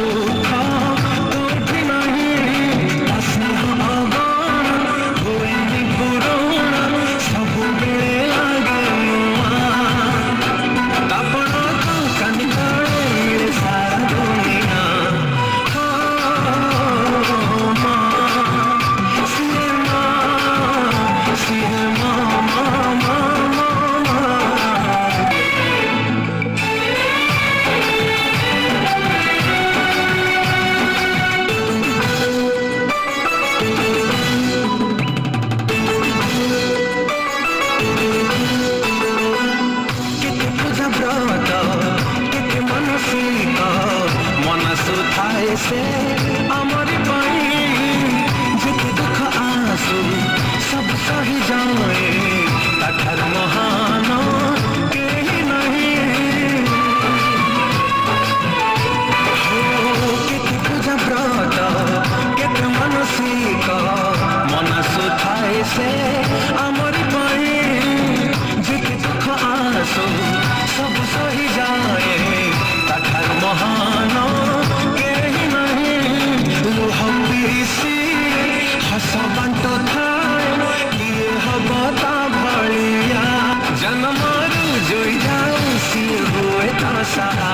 सुख कोठी नहीं स्नेह अगण हुएनि पुरुण सब बेले लागे नुआ तापण कंकानी तले मिले सारा दुनिया सिए माँ से अमरी पाई जित दुख आंसू सब सही जाए तठर महान केही नहीं हो कित पूजा व्रत कित मानसिक मन सुखाए से अमरी पाई जित दुख आंसू सब सही जाए तठर महान हस बंट थाए किए हबता भलिया जन्म जोई जाऊ सी हुए ता सहा